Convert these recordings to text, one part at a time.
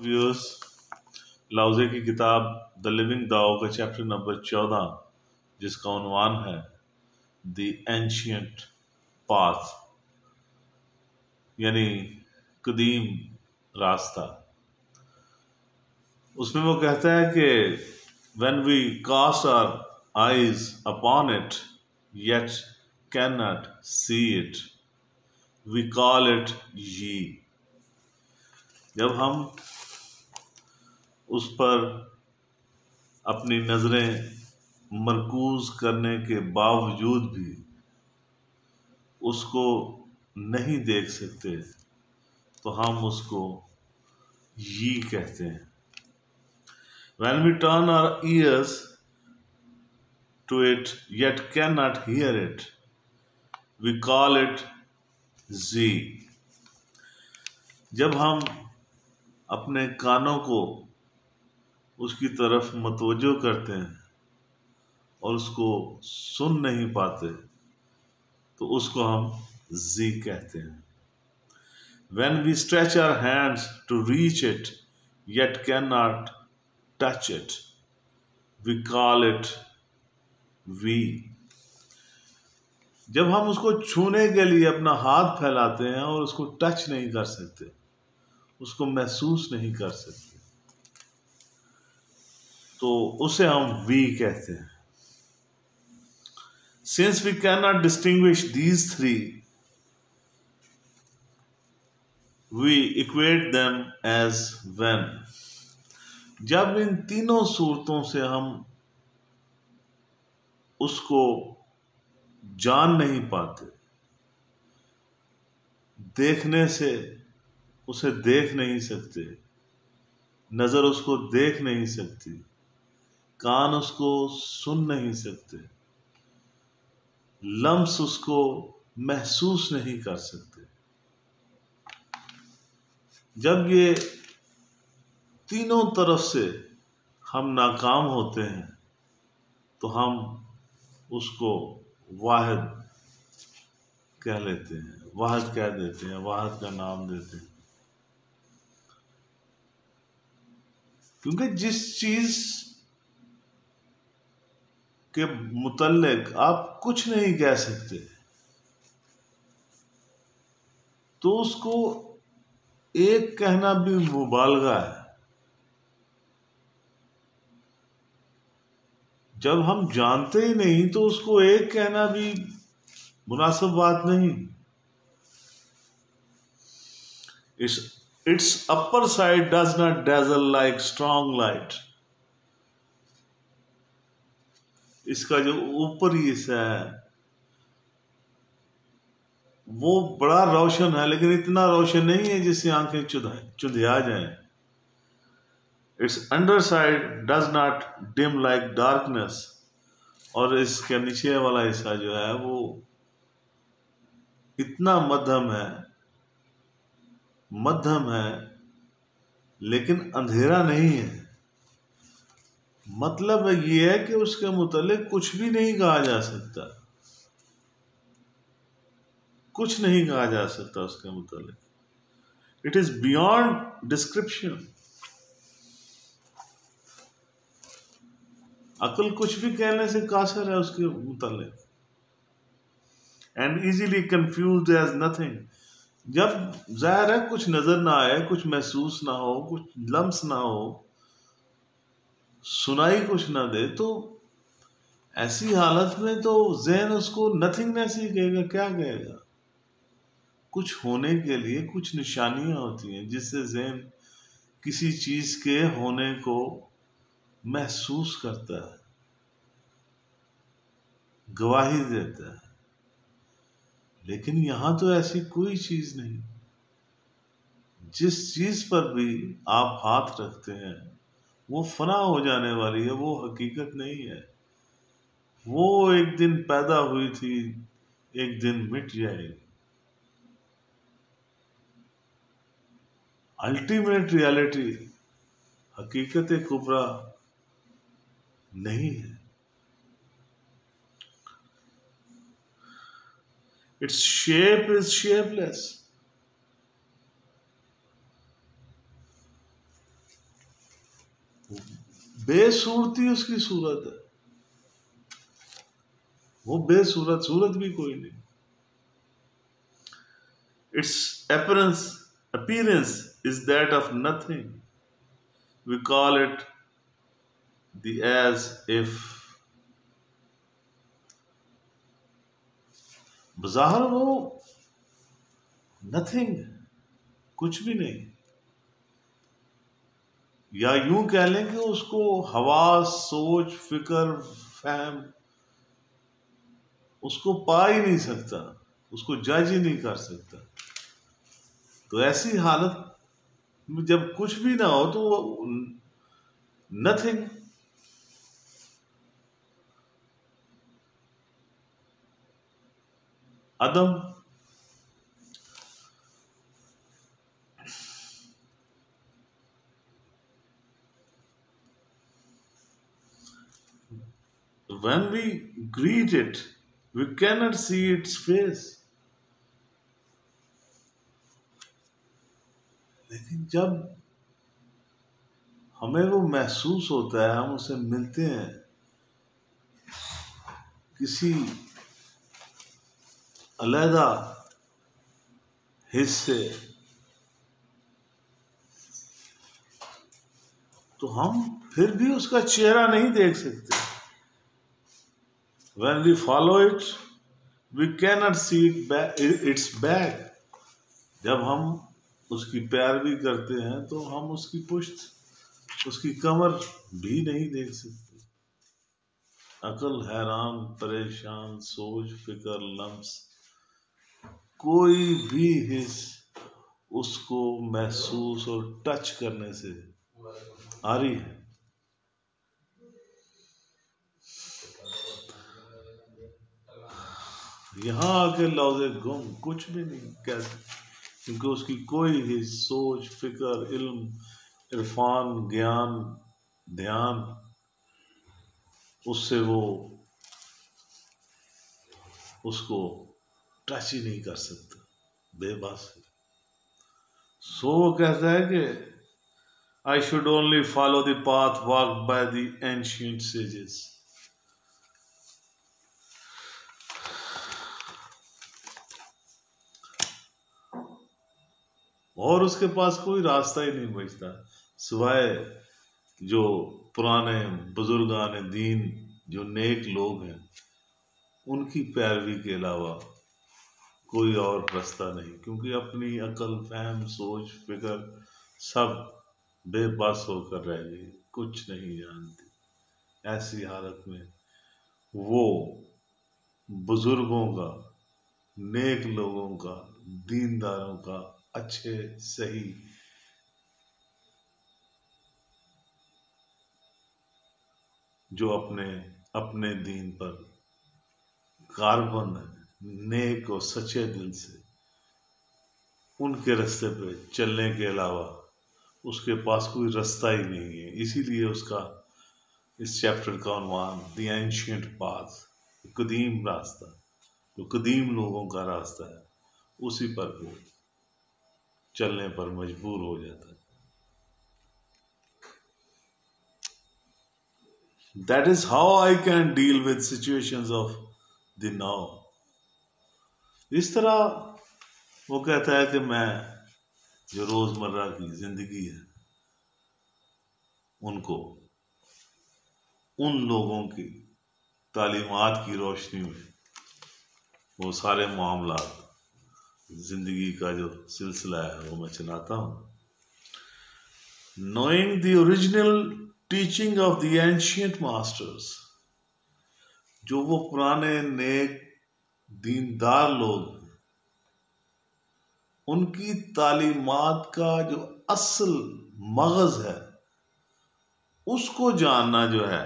Viewers, लाओज़े की किताब the living दाओ का चैप्टर नंबर 14, जिसका उन्वान है द एंशियंट पाथ, यानी कदीम रास्ता। उसमें वो कहता है कि when we cast our eyes upon it yet cannot see it, we call it ye। जब हम उस पर अपनी नजरें मरकूज करने के बावजूद भी उसको नहीं देख सकते तो हम उसको ये कहते हैं। When we turn our ears to it yet cannot hear it, we call it Z। जब हम अपने कानों को उसकी तरफ मतवज्जो करते हैं और उसको सुन नहीं पाते तो उसको हम जी कहते हैं। When we stretch our hands to reach it yet cannot touch it, we call it we। जब हम उसको छूने के लिए अपना हाथ फैलाते हैं और उसको टच नहीं कर सकते, उसको महसूस नहीं कर सकते, तो उसे हम वी कहते हैं। Since we cannot distinguish these three, we equate them as when। जब इन तीनों सूरतों से हम उसको जान नहीं पाते, देखने से उसे देख नहीं सकते, नजर उसको देख नहीं सकती, कान उसको सुन नहीं सकते, लम्स उसको महसूस नहीं कर सकते, जब ये तीनों तरफ से हम नाकाम होते हैं तो हम उसको वाहिद कह लेते हैं, वाहिद कह देते हैं, वाहिद का नाम देते हैं। क्योंकि जिस चीज के मुतल्लिक आप कुछ नहीं कह सकते तो उसको एक कहना भी मुबालगा है। जब हम जानते ही नहीं तो उसको एक कहना भी मुनासिब बात नहीं। Its upper side does not dazzle like strong light। इसका जो ऊपरी हिस्सा है वो बड़ा रोशन है, लेकिन इतना रोशन नहीं है जिससे आंखें चुंधिया जाएं। Its underside does not dim like darkness। और इसके नीचे वाला हिस्सा जो है वो इतना मध्यम है लेकिन अंधेरा नहीं है। मतलब ये है कि उसके मुतालिक कुछ भी नहीं कहा जा सकता, कुछ नहीं कहा जा सकता उसके मुतालिक। It is beyond description. अकल कुछ भी कहने से कासर है उसके मुतालिक। And easily confused as nothing. जब जाहिर है कुछ नजर ना आए, कुछ महसूस ना हो, कुछ लम्स ना हो, सुनाई कुछ ना दे, तो ऐसी हालत में तो ज़हन उसको नथिंगनेस ही कहेगा। क्या कहेगा? कुछ होने के लिए कुछ निशानियां होती हैं जिससे ज़हन किसी चीज के होने को महसूस करता है, गवाही देता है। लेकिन यहां तो ऐसी कोई चीज नहीं। जिस चीज पर भी आप हाथ रखते हैं वो फना हो जाने वाली है, वो हकीकत नहीं है। वो एक दिन पैदा हुई थी, एक दिन मिट जाएगी। अल्टीमेट रियलिटी हकीकत कुबरा नहीं है। Its shape is shapeless। बेसूरती उसकी सूरत है, वो बेसूरत, सूरत भी कोई नहीं। It's appearance is that of nothing. We call it the as if. बाजार वो नथिंग, कुछ भी नहीं, या यूं कह लें कि उसको हवास, सोच, फिक्र, फहम उसको पा ही नहीं सकता, उसको जज ही नहीं कर सकता। तो ऐसी हालत में जब कुछ भी ना हो तो वो nothing. Adam. When we greet it, we cannot see its face. लेकिन जब हमें वो महसूस होता है, हम उसे मिलते हैं किसी अलहदा हिस्से, तो हम फिर भी उसका चेहरा नहीं देख सकते। When we follow it, we cannot see its back. जब हम उसकी पैरवी करते हैं तो हम उसकी पुश्त, उसकी कमर भी नहीं देख सकते। अकल हैरान, परेशान, सोच, फिक्र, लम्स, कोई भी हिस्स उसको महसूस और टच करने से आ रही है। यहाँ आके लौज़े गुम, कुछ भी नहीं कहते, क्योंकि उसकी कोई ही सोच, फिक्र, इल्म, इरफान, ज्ञान, ध्यान उससे वो उसको टच ही नहीं कर सकता, बेबस है। सो वो कहता है कि I should only follow the path walked by the ancient sages. और उसके पास कोई रास्ता ही नहीं बचता सिवाय जो पुराने बुजुर्गान दीन, जो नेक लोग हैं, उनकी पैरवी के अलावा कोई और रास्ता नहीं। क्योंकि अपनी अकल, फहम, सोच, फिक्र सब बेबस होकर रह गई, कुछ नहीं जानती। ऐसी हालत में वो बुजुर्गों का, नेक लोगों का, दीनदारों का, अच्छे सही जो अपने अपने दीन पर कारबंद है, नेक और सच्चे दिल से, उनके रास्ते पे चलने के अलावा उसके पास कोई रास्ता ही नहीं है। इसीलिए उसका इस चैप्टर का उन्वान द एंशिएंट पाथ, कदीम रास्ता, जो कदीम लोगों का रास्ता है, उसी पर वो चलने पर मजबूर हो जाता है। That is how I can deal with situations of the now. इस तरह वो कहता है कि मैं जो रोजमर्रा की जिंदगी है उनको उन लोगों की तालीमात की रोशनी में वो सारे मामला, जिंदगी का जो सिलसिला है वो मैं चलाता हूँ। Knowing the original teaching of the ancient masters, जो वो पुराने नेक दीनदार लोग, उनकी तालीमात का जो असल मगज है उसको जानना जो है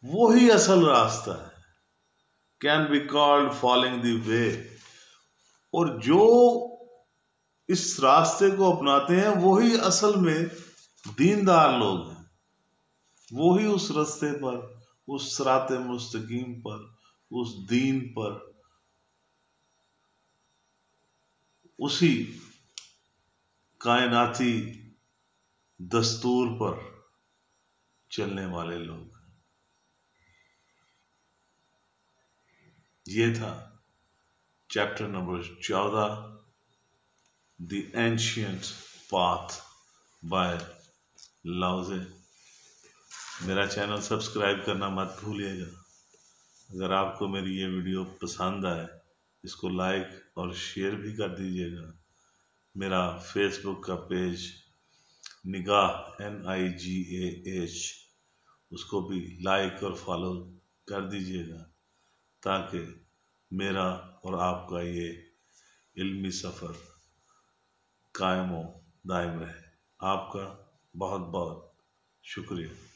वो ही असल रास्ता है। Can be called following the way. और जो इस रास्ते को अपनाते हैं वो ही असल में दीनदार लोग हैं, वो ही उस रास्ते पर, उस सिराते मुस्तकीम पर, उस दीन पर, उसी कायनाती दस्तूर पर चलने वाले लोग। ये था chapter number 14, the ancient path by Lao Tzu. मेरा चैनल सब्सक्राइब करना मत भूलिएगा। अगर आपको मेरी ये वीडियो पसंद आए, इसको लाइक और शेयर भी कर दीजिएगा। मेरा फेसबुक का पेज निगाह NIGAH, उसको भी लाइक और फॉलो कर दीजिएगा, ताकि मेरा और आपका ये इल्मी सफ़र कायम व दायम रहे। आपका बहुत बहुत शुक्रिया।